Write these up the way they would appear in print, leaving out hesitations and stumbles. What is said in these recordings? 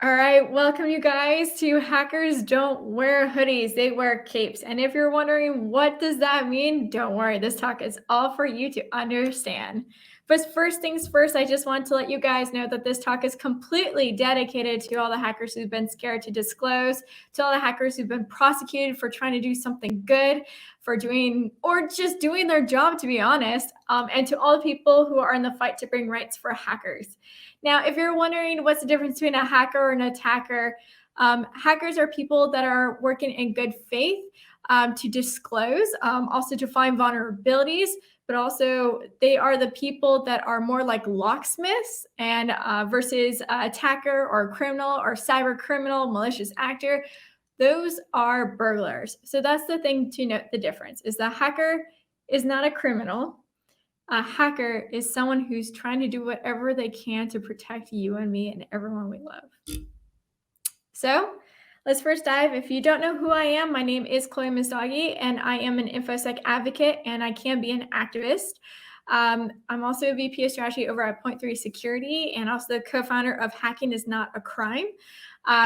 All right, welcome you guys to Hackers Don't Wear Hoodies, they wear capes. And if you're wondering what does that mean, don't worry, this talk is all for you to understand. But first things first, I just want to let you guys know that this talk is completely dedicated to all the hackers who've been scared to disclose, to all the hackers who've been prosecuted for trying to do something good, for doing, or just doing their job, to be honest, and to all the people who are in the fight to bring rights for hackers. Now, if you're wondering what's the difference between a hacker or an attacker, hackers are people that are working in good faith to disclose, also to find vulnerabilities, but also they are the people that are more like locksmiths and versus attacker or criminal or cyber criminal, malicious actor. Those are burglars. So that's the thing to note the difference is the hacker is not a criminal. A hacker is someone who's trying to do whatever they can to protect you and me and everyone we love. So let's first dive. If you don't know who I am, my name is Chloé Messdaghi, and I am an InfoSec advocate, and I can be an activist. I'm also a VP of strategy over at Point3 Security, and also the co-founder of Hacking is Not a Crime,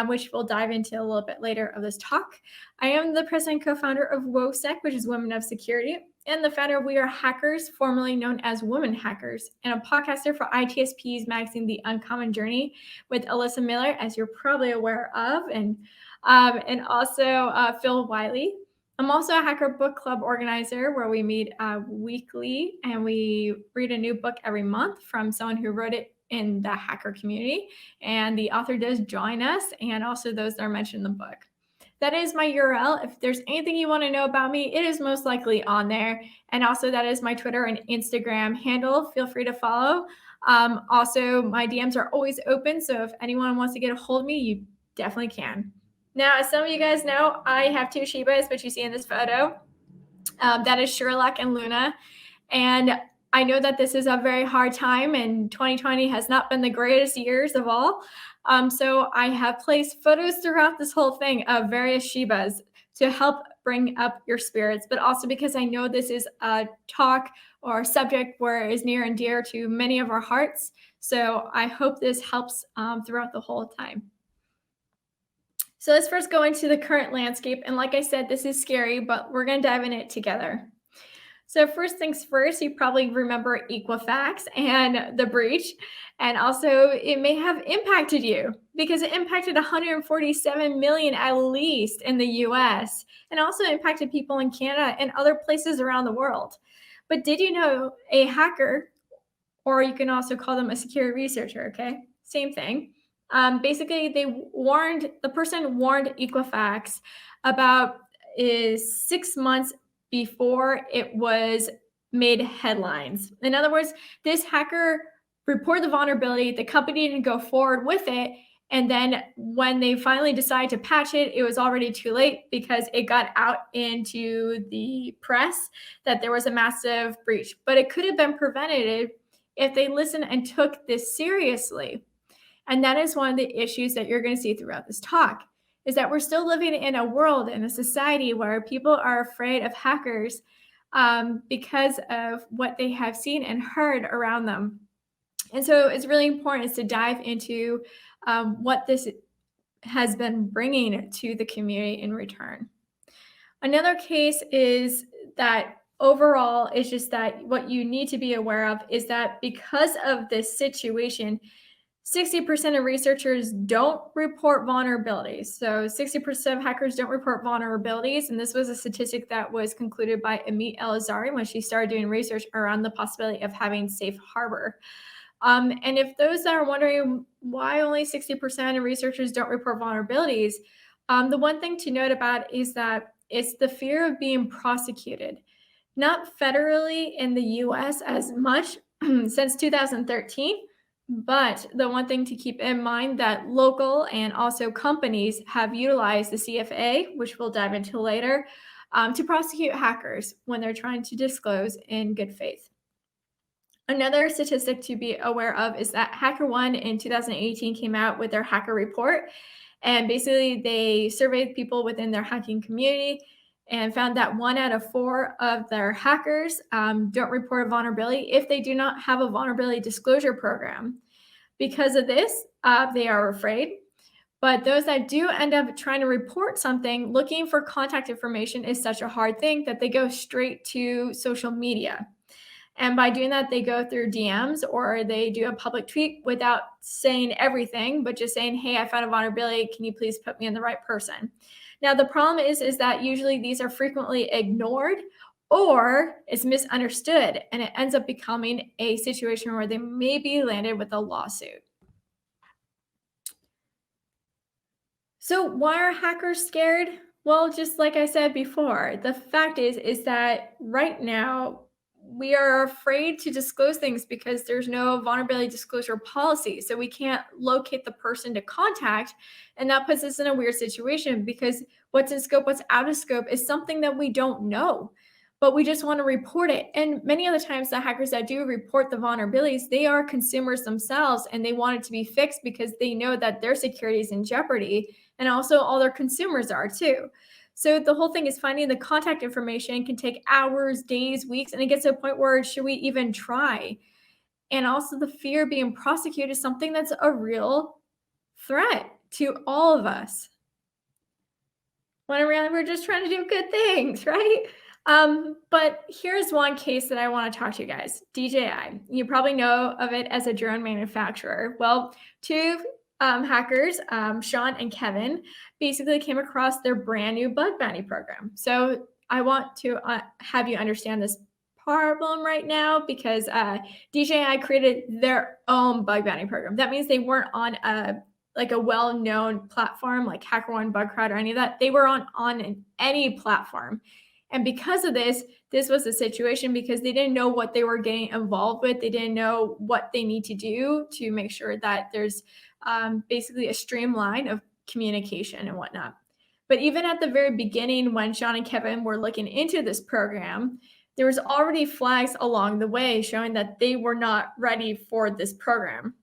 which we'll dive into a little bit later of this talk. I am the president and co-founder of WOSEC, which is Women of Security, and the founder of We Are Hackers, formerly known as Women Hackers, and a podcaster for ITSP's magazine The Uncommon Journey with Alyssa Miller, as you're probably aware of, and also Phil Wiley. I'm also a Hacker Book Club organizer where we meet weekly and we read a new book every month from someone who wrote it in the hacker community. And the author does join us and also those that are mentioned in the book. That is my URL. If there's anything you want to know about me, it is most likely on there. And also that is my Twitter and Instagram handle. Feel free to follow. Also, my DMs are always open. So if anyone wants to get a hold of me, you definitely can. Now, as some of you guys know, I have two Shibas, which you see in this photo. That is Sherlock and Luna. And I know that this is a very hard time and 2020 has not been the greatest years of all. So I have placed photos throughout this whole thing of various Shibas to help bring up your spirits, but also because I know this is a talk or a subject where it is near and dear to many of our hearts. So I hope this helps throughout the whole time. So let's first go into the current landscape. And like I said, this is scary, but we're going to dive in it together. So first things first, you probably remember Equifax and the breach. And also it may have impacted you because it impacted 147 million at least in the US and also impacted people in Canada and other places around the world. But did you know a hacker, or you can also call them a security researcher, okay? Same thing. Basically, the person warned Equifax about 6 months before it was made headlines. In other words, this hacker reported the vulnerability, the company didn't go forward with it, and then when they finally decided to patch it, it was already too late because it got out into the press that there was a massive breach. But it could have been prevented if they listened and took this seriously. And that is one of the issues that you're going to see throughout this talk, is that we're still living in a world, in a society where people are afraid of hackers because of what they have seen and heard around them. And so it's really important to dive into what this has been bringing to the community in return. Another case is that overall, it's just that what you need to be aware of is that because of this situation, 60% of researchers don't report vulnerabilities. So 60% of hackers don't report vulnerabilities. And this was a statistic that was concluded by Amit El-Azhari when she started doing research around the possibility of having safe harbor. And if those that are wondering why only 60% of researchers don't report vulnerabilities, the one thing to note about is that it's the fear of being prosecuted, not federally in the US as much since 2013. But the one thing to keep in mind that local and also companies have utilized the CFA, which we'll dive into later, to prosecute hackers when they're trying to disclose in good faith. Another statistic to be aware of is that HackerOne in 2018 came out with their hacker report. And basically, they surveyed people within their hacking community and found that 1 out of 4 of their hackers don't report a vulnerability if they do not have a vulnerability disclosure program. Because of this, they are afraid. But those that do end up trying to report something, looking for contact information is such a hard thing that they go straight to social media. And by doing that, they go through DMs or they do a public tweet without saying everything, but just saying, hey, I found a vulnerability. Can you please put me in the right person? Now, the problem is that usually these are frequently ignored or it's misunderstood. And it ends up becoming a situation where they may be landed with a lawsuit. So why are hackers scared? Well, just like I said before, the fact is that right now we are afraid to disclose things because there's no vulnerability disclosure policy. So we can't locate the person to contact. And that puts us in a weird situation because what's in scope, what's out of scope is something that we don't know, but we just want to report it. And many other times the hackers that do report the vulnerabilities, they are consumers themselves and they want it to be fixed because they know that their security is in jeopardy. And also all their consumers are too. So the whole thing is finding the contact information can take hours, days, weeks, and it gets to a point where should we even try? And also the fear of being prosecuted is something that's a real threat to all of us. When really we're just trying to do good things, right? But here's one case that I want to talk to you guys. DJI. You probably know of it as a drone manufacturer. Well, two hackers, Sean and Kevin, basically came across their brand new bug bounty program. So I want to have you understand this problem right now because DJI created their own bug bounty program. That means they weren't on a well-known platform like HackerOne, BugCrowd, or any of that. They were on any platform. And because of this was a situation because they didn't know what they were getting involved with. They didn't know what they need to do to make sure that there's basically a streamline of communication and whatnot. But even at the very beginning, when Sean and Kevin were looking into this program, there was already flags along the way showing that they were not ready for this program.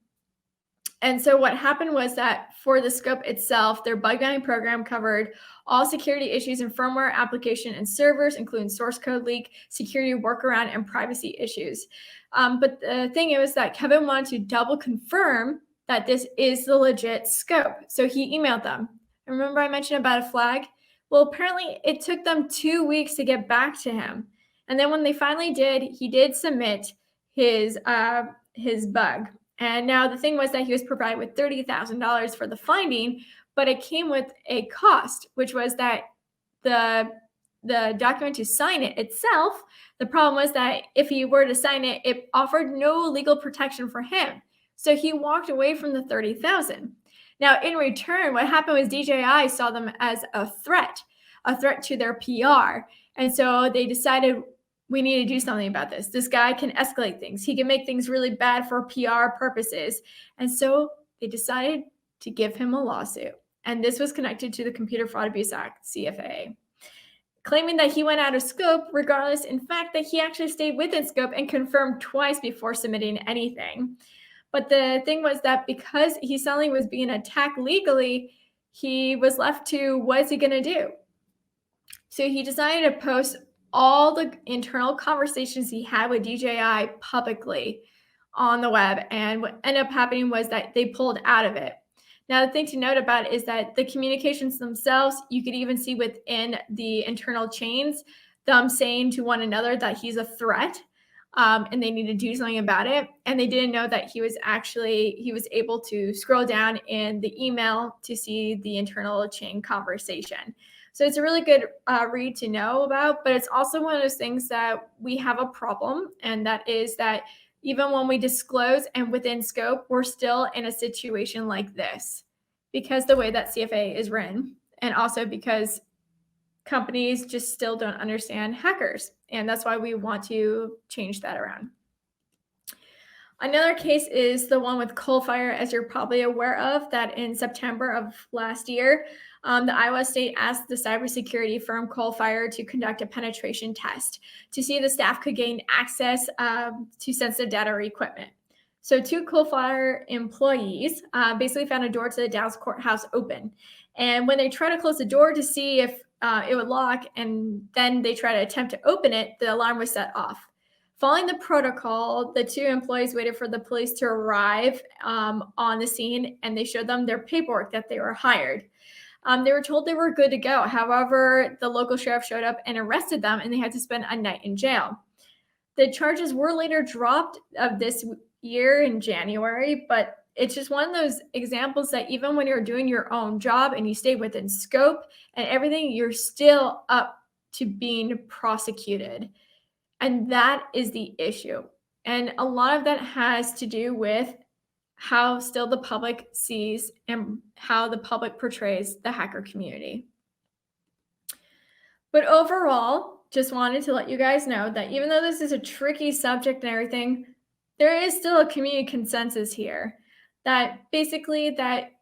And so what happened was that for the scope itself, their bug bounty program covered all security issues in firmware, application, and servers, including source code leak, security workaround, and privacy issues. But the thing is that Kevin wanted to double confirm that this is the legit scope. So he emailed them. Remember I mentioned about a flag? Well, apparently it took them 2 weeks to get back to him. And then when they finally did, he did submit his bug. And now the thing was that he was provided with $30,000 for the finding, but it came with a cost, which was that the document to sign it itself, the problem was that if he were to sign it, it offered no legal protection for him. So he walked away from the $30,000. Now, in return, what happened was DJI saw them as a threat to their PR. And so they decided, we need to do something about this. This guy can escalate things. He can make things really bad for PR purposes. And so they decided to give him a lawsuit. And this was connected to the Computer Fraud Abuse Act, CFAA, claiming that he went out of scope, regardless, in fact, that he actually stayed within scope and confirmed twice before submitting anything. But the thing was that because he suddenly was being attacked legally, he was left to, what is he going to do? So he decided to post all the internal conversations he had with DJI publicly on the web. And what ended up happening was that they pulled out of it. Now, the thing to note about it is that the communications themselves, you could even see within the internal chains, them saying to one another that he's a threat and they need to do something about it. And they didn't know that he was able to scroll down in the email to see the internal chain conversation. So it's a really good read to know about, but it's also one of those things that we have a problem. And that is that even when we disclose and within scope, we're still in a situation like this because the way that CFA is written, and also because companies just still don't understand hackers. And that's why we want to change that around. Another case is the one with Coalfire, as you're probably aware of, that in September of last year, the Iowa State asked the cybersecurity firm Coalfire to conduct a penetration test to see if the staff could gain access to sensitive data or equipment. So 2 Coalfire employees basically found a door to the Dallas courthouse open. And when they tried to close the door to see if it would lock, and then they tried to attempt to open it, the alarm was set off. Following the protocol, the two employees waited for the police to arrive on the scene, and they showed them their paperwork that they were hired. They were told they were good to go. However, the local sheriff showed up and arrested them, and they had to spend a night in jail. The charges were later dropped of this year in January, but it's just one of those examples that even when you're doing your own job and you stay within scope and everything, you're still up to being prosecuted. And that is the issue. And a lot of that has to do with how still the public sees and how the public portrays the hacker community. But overall, just wanted to let you guys know that even though this is a tricky subject and everything, there is still a community consensus here that basically that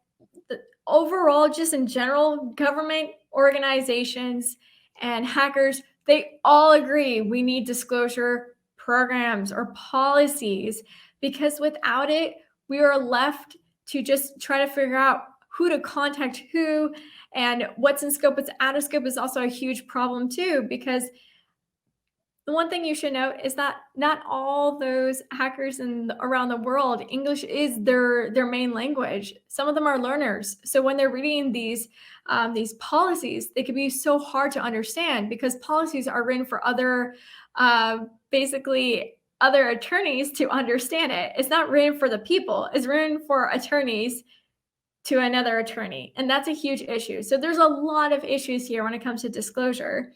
overall, just in general, government organizations and hackers, they all agree we need disclosure programs or policies, because without it, we are left to just try to figure out who to contact who, and what's in scope, what's out of scope is also a huge problem too, because the one thing you should note is that not all those hackers around the world, English is their main language. Some of them are learners. So when they're reading these policies, they can be so hard to understand because policies are written for basically other attorneys to understand it. It's not written for the people. It's written for attorneys to another attorney. And that's a huge issue. So there's a lot of issues here when it comes to disclosure.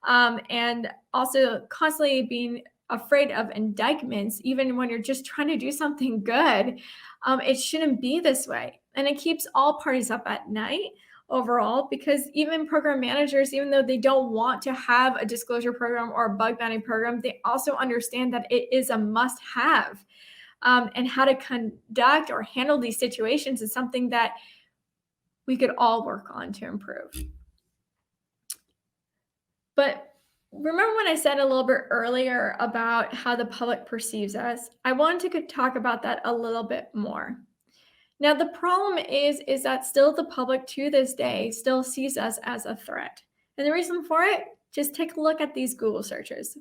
And also constantly being afraid of indictments, even when you're just trying to do something good. It shouldn't be this way. And it keeps all parties up at night overall, because even program managers, even though they don't want to have a disclosure program or a bug bounty program, they also understand that it is a must-have. And how to conduct or handle these situations is something that we could all work on to improve. But remember when I said a little bit earlier about how the public perceives us? I wanted to talk about that a little bit more. Now, the problem is that still the public to this day still sees us as a threat. And the reason for it, just take a look at these Google searches.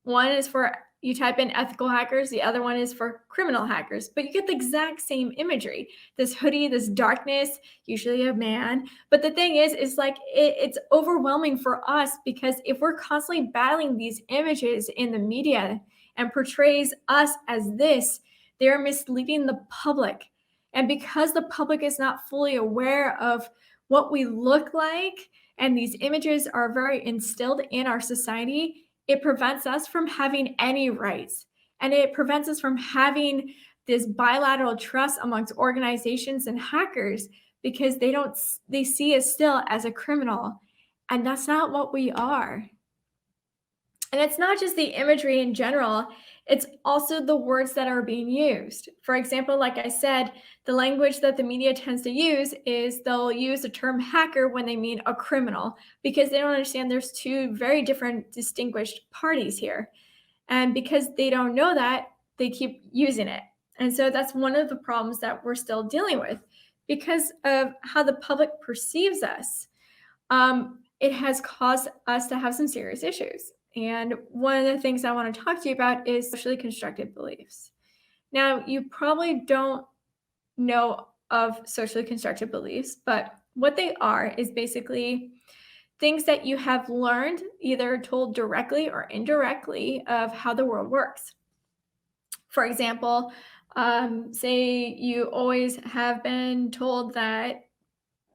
One is for, you type in ethical hackers, the other one is for criminal hackers, but you get the exact same imagery. This hoodie, this darkness, usually a man. But the thing is like it's overwhelming for us, because if we're constantly battling these images in the media and portrays us as this, they're misleading the public. And because the public is not fully aware of what we look like, and these images are very instilled in our society, it prevents us from having any rights. And it prevents us from having this bilateral trust amongst organizations and hackers, because they see us still as a criminal. And that's not what we are. And it's not just the imagery in general, it's also the words that are being used. For example, like I said, the language that the media tends to use is they'll use the term hacker when they mean a criminal, because they don't understand there's two very different distinguished parties here. And because they don't know that, they keep using it. And so that's one of the problems that we're still dealing with, because of how the public perceives us. It has caused us to have some serious issues. And one of the things I want to talk to you about is socially constructed beliefs. Now, you probably don't know of socially constructed beliefs, but what they are is basically things that you have learned, either told directly or indirectly, of how the world works. For example, say you always have been told that,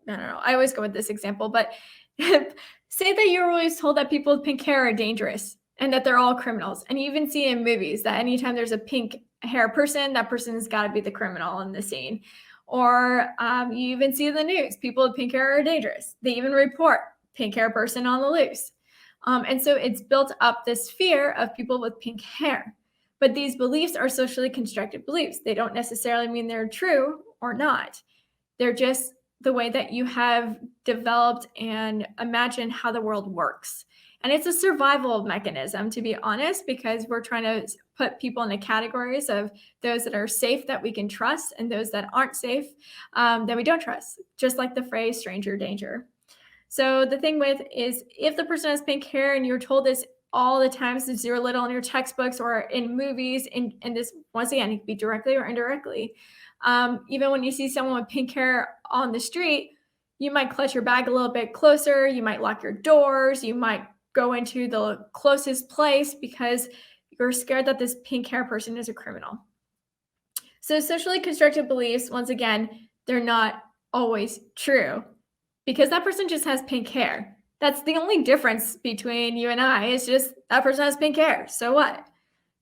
I don't know, I always go with this example, but say that you're always told that people with pink hair are dangerous and that they're all criminals. And you even see in movies that anytime there's a pink hair person, that person's got to be the criminal in the scene. Or you even see in the news, people with pink hair are dangerous. They even report pink hair person on the loose. And so it's built up this fear of people with pink hair. But these beliefs are socially constructed beliefs. They don't necessarily mean they're true or not. They're just the way that you have developed and imagined how the world works. And it's a survival mechanism, to be honest, because we're trying to put people in the categories of those that are safe that we can trust and those that aren't safe that we don't trust, just like the phrase stranger danger. So the thing with is, if the person has pink hair and you're told this all the time since you're little in your textbooks or in movies. And this, once again, it could be directly or indirectly. Even when you see someone with pink hair on the street, you might clutch your bag a little bit closer. You might lock your doors. You might go into the closest place because you're scared that this pink hair person is a criminal. So socially constructed beliefs, once again, they're not always true because that person just has pink hair. That's the only difference between you and I. It's just that person has pink hair. So what?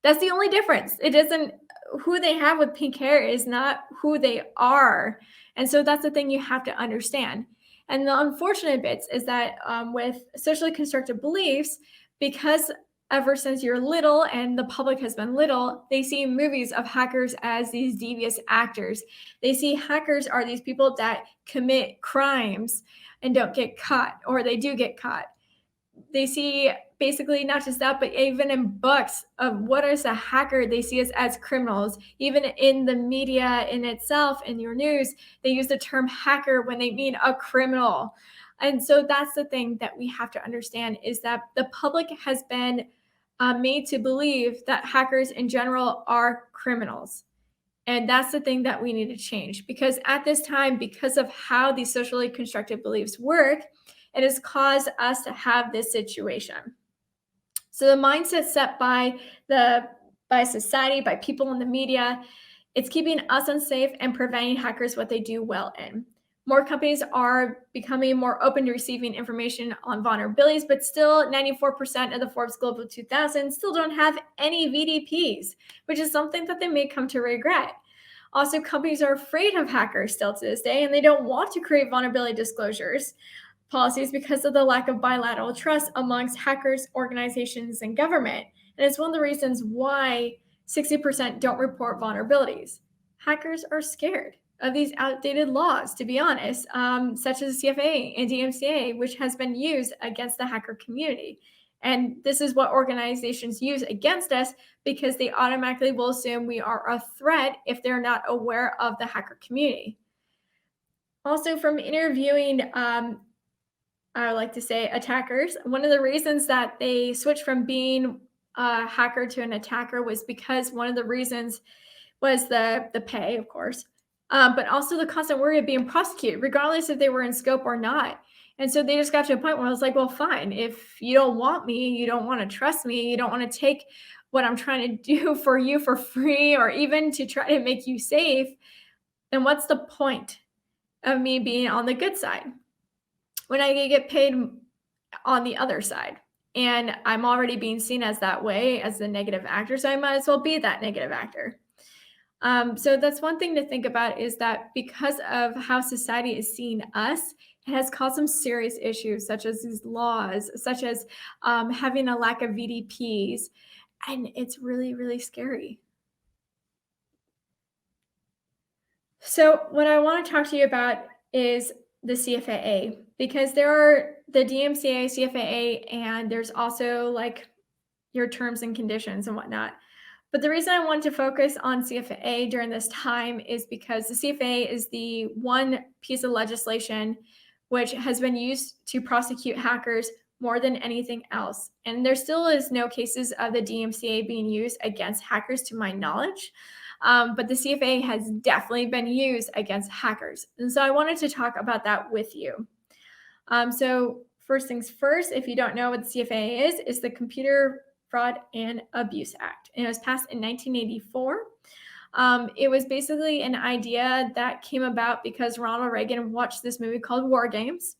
That's the only difference. It doesn't, who they have with pink hair is not who they are. And so that's the thing you have to understand. And the unfortunate bits is that with socially constructed beliefs, because ever since you're little and the public has been little, they see movies of hackers as these devious actors. They see hackers are these people that commit crimes and don't get caught, or they do get caught. They see basically not just that, but even in books of what is a hacker, they see us as criminals. Even in the media in itself, in your news, they use the term hacker when they mean a criminal. And so that's the thing that we have to understand is that the public has been made to believe that hackers in general are criminals. And that's the thing that we need to change because at this time, because of how these socially constructed beliefs work, it has caused us to have this situation. So the mindset set by society, by people in the media, it's keeping us unsafe and preventing hackers what they do well in. More companies are becoming more open to receiving information on vulnerabilities, but still 94% of the Forbes Global 2000 still don't have any VDPs, which is something that they may come to regret. Also, companies are afraid of hackers still to this day, and they don't want to create vulnerability disclosures policies because of the lack of bilateral trust amongst hackers, organizations, and government. And it's one of the reasons why 60% don't report vulnerabilities. Hackers are scared of these outdated laws, to be honest, such as CFA and DMCA, which has been used against the hacker community. And this is what organizations use against us because they automatically will assume we are a threat if they're not aware of the hacker community. Also, from interviewing I like to say attackers. One of the reasons that they switched from being a hacker to an attacker was because one of the reasons was the pay, of course, but also the constant worry of being prosecuted, regardless if they were in scope or not. And so they just got to a point where I was like, well, fine. If you don't want me, you don't want to trust me, you don't want to take what I'm trying to do for you for free, or even to try to make you safe, then what's the point of me being on the good side when I get paid on the other side? And I'm already being seen as that way, as the negative actor, so I might as well be that negative actor. So that's one thing to think about, is that because of how society is seeing us, it has caused some serious issues, such as these laws, such as having a lack of VDPs. And it's really, really scary. So what I want to talk to you about is the CFAA, because there are the DMCA, CFAA, and there's also like your terms and conditions and whatnot. But the reason I want to focus on CFAA during this time is because the CFAA is the one piece of legislation which has been used to prosecute hackers more than anything else. And there still is no cases of the DMCA being used against hackers to my knowledge. But the CFAA has definitely been used against hackers. And so I wanted to talk about that with you. So first things first, if you don't know what the CFAA is the Computer Fraud and Abuse Act. And it was passed in 1984. It was basically an idea that came about because Ronald Reagan watched this movie called War Games,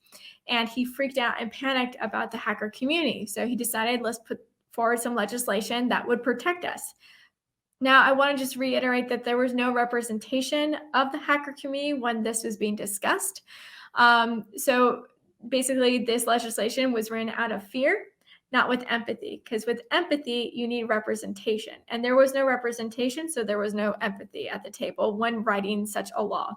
and he freaked out and panicked about the hacker community. So he decided, let's put forward some legislation that would protect us. Now, I want to just reiterate that there was no representation of the hacker community when this was being discussed. So basically, this legislation was written out of fear, not with empathy, because with empathy, you need representation. And there was no representation, so there was no empathy at the table when writing such a law.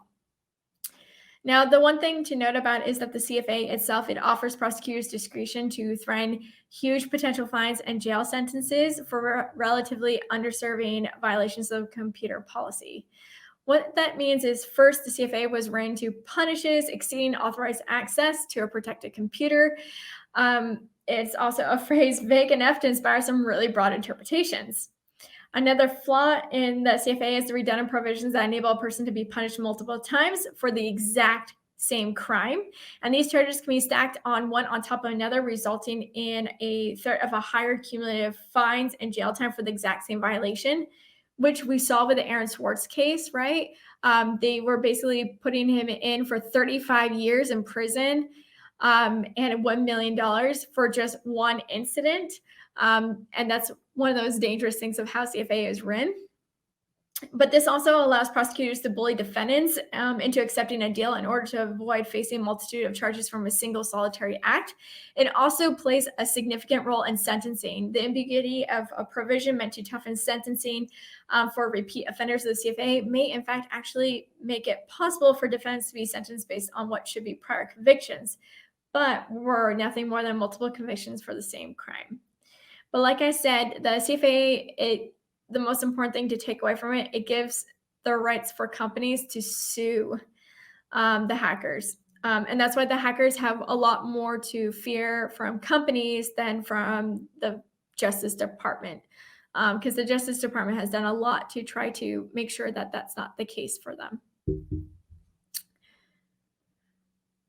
Now, the one thing to note about is that the CFA itself, it offers prosecutors discretion to threaten huge potential fines and jail sentences for relatively underserving violations of computer policy. What that means is, first, the CFA was written to punishes exceeding authorized access to a protected computer. it's also a phrase vague enough to inspire some really broad interpretations. Another flaw in the CFA is the redundant provisions that enable a person to be punished multiple times for the exact same crime. And these charges can be stacked on one on top of another, resulting in a threat of a higher cumulative fines and jail time for the exact same violation, which we saw with the Aaron Swartz case, right? They were basically putting him in for 35 years in prison and $1 million for just one incident. And that's one of those dangerous things of how CFA is written. But this also allows prosecutors to bully defendants into accepting a deal in order to avoid facing a multitude of charges from a single solitary act. It also plays a significant role in sentencing. The ambiguity of a provision meant to toughen sentencing for repeat offenders of the CFA may, in fact, actually make it possible for defendants to be sentenced based on what should be prior convictions, but were nothing more than multiple convictions for the same crime. But like I said, the CFA, the most important thing to take away from it, it gives the rights for companies to sue the hackers. And that's why the hackers have a lot more to fear from companies than from the Justice Department, because the Justice Department has done a lot to try to make sure that that's not the case for them.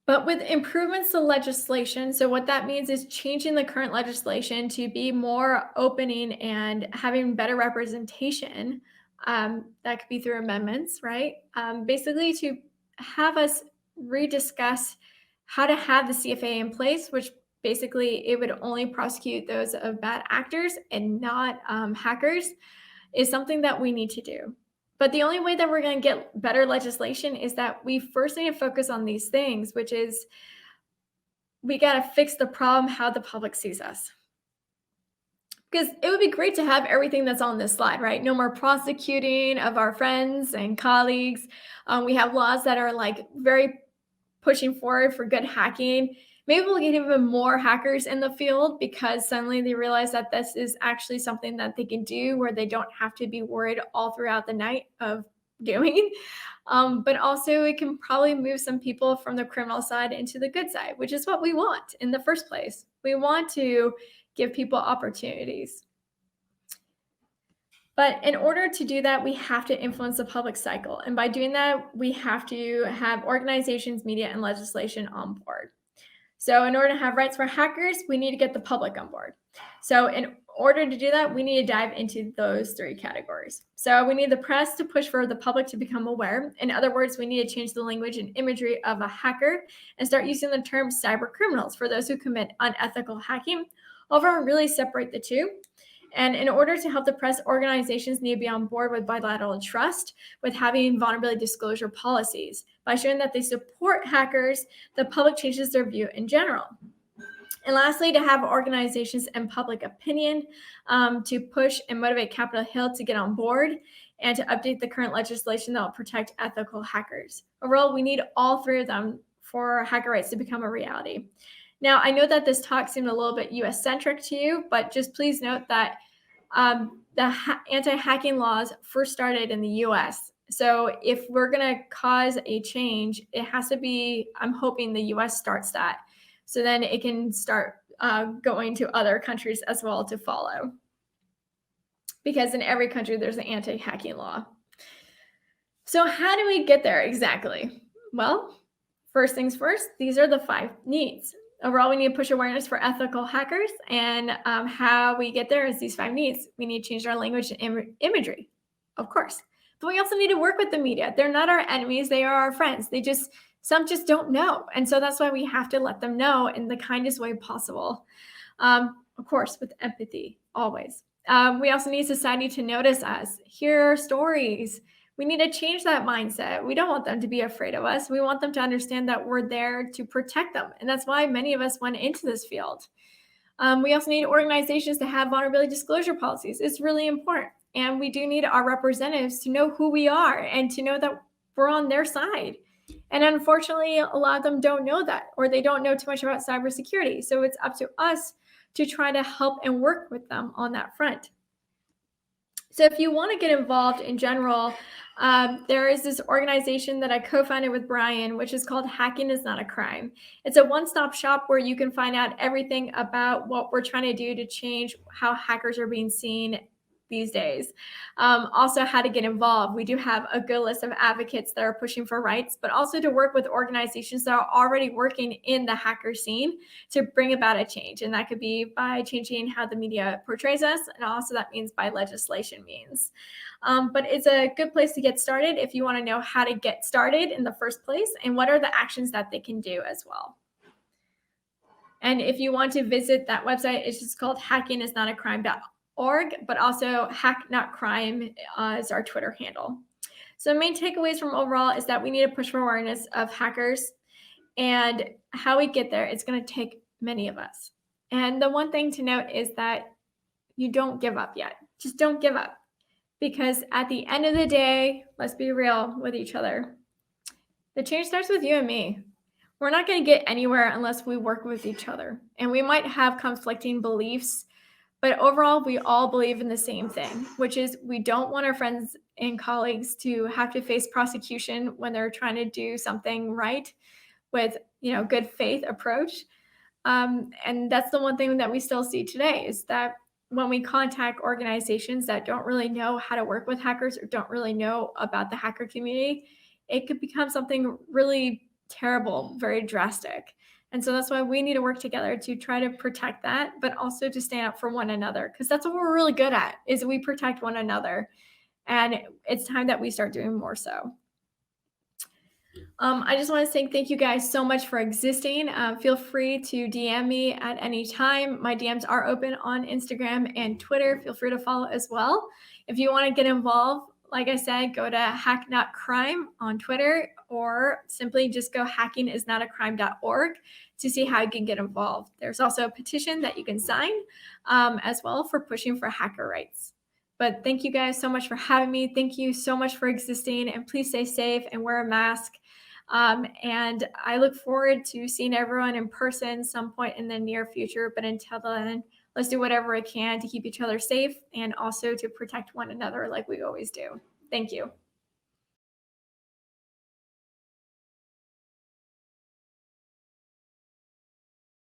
But with improvements to legislation, so what that means is changing the current legislation to be more opening and having better representation. That could be through amendments, right? Basically to have us rediscuss how to have the CFA in place, which basically it would only prosecute those of bad actors and not hackers, is something that we need to do. But the only way that we're going to get better legislation is that we first need to focus on these things, which is we got to fix the problem how the public sees us. Because it would be great to have everything that's on this slide, right? No more prosecuting of our friends and colleagues. We have laws that are like very pushing forward for good hacking. Maybe we'll get even more hackers in the field because suddenly they realize that this is actually something that they can do where they don't have to be worried all throughout the night of doing. But also it can probably move some people from the criminal side into the good side, which is what we want in the first place. We want to give people opportunities. But in order to do that, we have to influence the public cycle. And by doing that, we have to have organizations, media, and legislation on board. So in order to have rights for hackers, we need to get the public on board. So in order to do that, we need to dive into those three categories. So we need the press to push for the public to become aware. In other words, we need to change the language and imagery of a hacker and start using the term cyber criminals for those who commit unethical hacking. Overall, really separate the two. And in order to help the press, organizations need to be on board with bilateral trust, with having vulnerability disclosure policies. By showing that they support hackers, the public changes their view in general. And lastly, to have organizations and public opinion to push and motivate Capitol Hill to get on board and to update the current legislation that will protect ethical hackers. Overall, we need all three of them for hacker rights to become a reality. Now, I know that this talk seemed a little bit US-centric to you, but just please note that the anti-hacking laws first started in the US. So if we're going to cause a change, it has to be, I'm hoping the US starts that. So then it can start going to other countries as well to follow. Because in every country, there's an anti-hacking law. So how do we get there exactly? Well, first things first, these are the 5 needs. Overall, we need to push awareness for ethical hackers, and how we get there is these 5 needs. We need to change our language and imagery, of course. But we also need to work with the media. They're not our enemies, they are our friends. Some just don't know. And so that's why we have to let them know in the kindest way possible. Of course, with empathy, always. We also need society to notice us, hear our stories. We need to change that mindset. We don't want them to be afraid of us. We want them to understand that we're there to protect them. And that's why many of us went into this field. We also need organizations to have vulnerability disclosure policies. It's really important. And we do need our representatives to know who we are and to know that we're on their side. And unfortunately, a lot of them don't know that, or they don't know too much about cybersecurity. So it's up to us to try to help and work with them on that front. So if you want to get involved in general, there is this organization that I co-founded with Brian, which is called Hacking is Not a Crime. It's a one-stop shop where you can find out everything about what we're trying to do to change how hackers are being seen these days. Also, how to get involved. We do have a good list of advocates that are pushing for rights, but also to work with organizations that are already working in the hacker scene to bring about a change. And that could be by changing how the media portrays us, and also that means by legislation means. But it's a good place to get started if you want to know how to get started in the first place and what are the actions that they can do as well. And if you want to visit that website, it's just called hackingisnotacrime.org, but also hack.not-crime is our Twitter handle. So main takeaways from overall is that we need to push for awareness of hackers, and how we get there, it's going to take many of us. And the one thing to note is that you don't give up yet. Just don't give up. Because at the end of the day, let's be real with each other. The change starts with you and me. We're not going to get anywhere unless we work with each other. And we might have conflicting beliefs, but overall, we all believe in the same thing, which is we don't want our friends and colleagues to have to face prosecution when they're trying to do something right with, good faith approach. And that's the one thing that we still see today is that when we contact organizations that don't really know how to work with hackers or don't really know about the hacker community, it could become something really terrible, very drastic. And so that's why we need to work together to try to protect that, but also to stand up for one another, because that's what we're really good at, is we protect one another. And it's time that we start doing more so. I just want to say thank you guys so much for existing. Feel free to DM me at any time. My DMs are open on Instagram and Twitter. Feel free to follow as well. If you want to get involved, like I said, go to hack.not-crime on Twitter, or simply just go hackingisnotacrime.org to see how you can get involved. There's also a petition that you can sign as well for pushing for hacker rights. But thank you guys so much for having me. Thank you so much for existing, and please stay safe and wear a mask. And I look forward to seeing everyone in person some point in the near future. But until then, let's do whatever we can to keep each other safe and also to protect one another like we always do. Thank you.